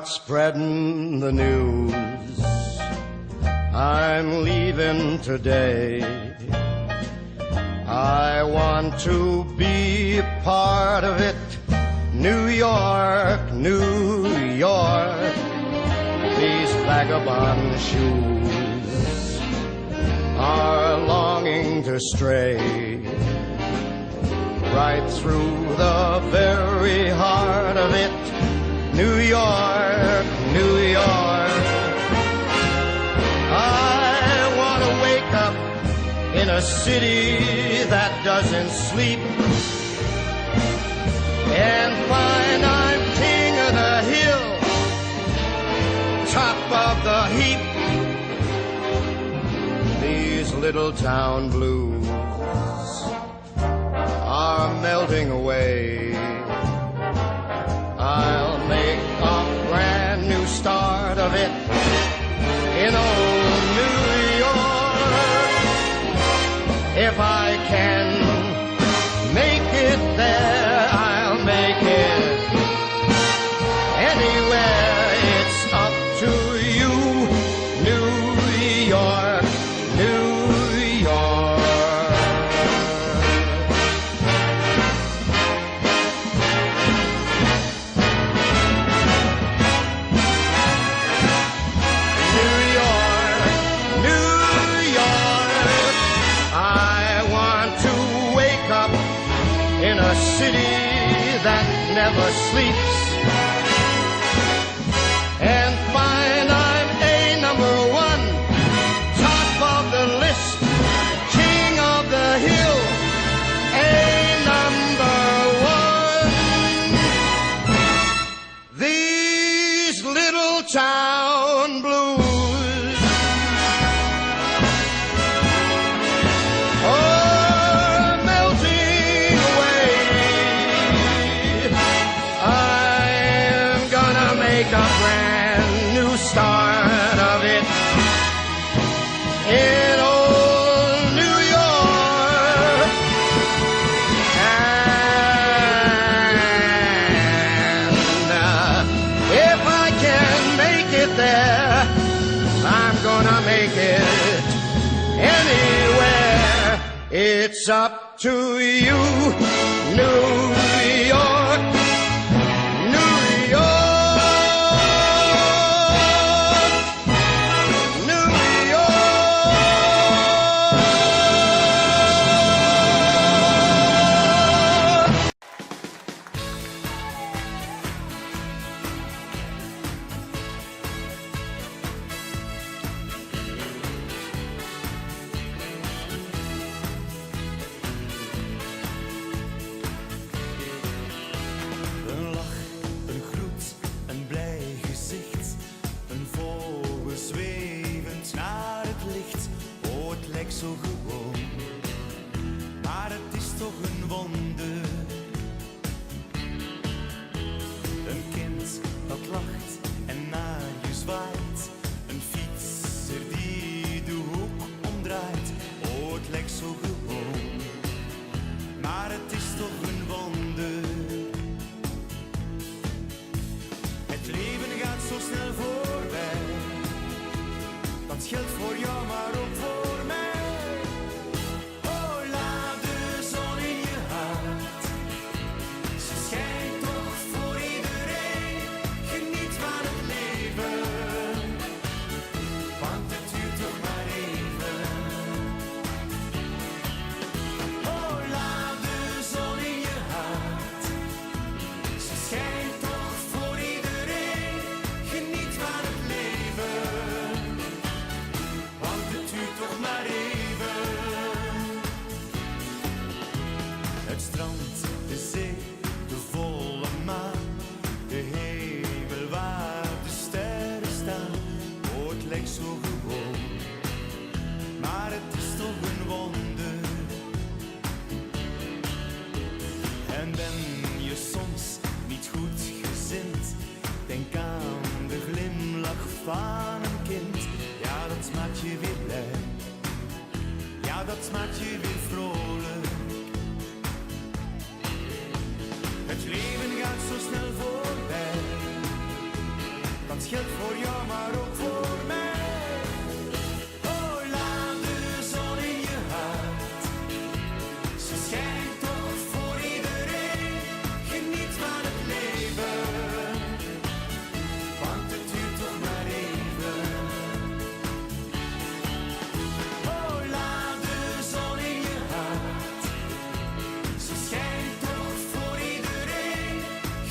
start spreading the news. I'm leaving today. I want to be a part of it. New York, New York. These vagabond shoes are longing to stray right through the very heart of it. New York, New York. I want to wake up in a city that doesn't sleep and find I'm king of the hill, top of the heap. These little town blues are melting away. I'll make a brand new start of it in old New York. If I can make it there, I'll make it anywhere. It's up to you, New York, New York. New York, New York. I want to wake up in a city that never sleeps and find I'm a number one, top of the list, king of the hill, a number one. These little town blues are melting away. I'm gonna make a brand new start of it in old New York. And if I can make it there, I'm gonna make it anywhere. It's up to you, New York, New York, New York. Een lach, een groet, een blij gezicht. Een vogel zwevend naar het licht. Oh, het lijkt zo gewoon, maar het is toch een wonder. Een kind dat lacht en naar je zwaait. Een fietser die de hoek omdraait. Oh, het lijkt zo gewoon, maar het is toch een wonder. Het leven gaat zo snel voorbij. Dat geldt voor jou, maar ook voor mij. Oh, laat de zon in je hart. Ze schijnt toch voor iedereen. Geniet van het leven, want het duurt toch maar even. Oh, laat de zon in je hart. Ze schijnt toch voor iedereen. Geniet van het leven, want het duurt toch maar even. Het strand, de zee, de volle maan. De hemel waar de sterren staan. Oh, het lijkt zo gewoon, maar het is toch een wonder. En ben je soms niet goed gezind, denk aan de glimlach van een kind. Ja, dat maakt je weer blij. Ja, dat maakt je weer vrolijk. Het leven gaat zo snel voorbij. Dat geldt voor jou, maar ook voor mij. Oh, laat de zon in je hart. Ze schijnt toch voor iedereen. Geniet van het leven, want het duurt toch maar even. Oh, laat de zon in je hart. Ze schijnt toch voor iedereen.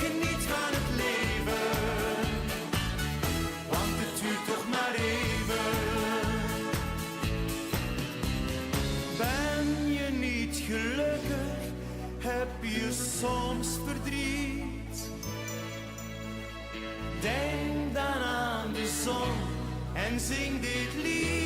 Geniet van het leven, want het duurt toch maar even. Ben je niet gelukkig? Heb je soms verdriet? Denk dan aan de zon en zing dit lied.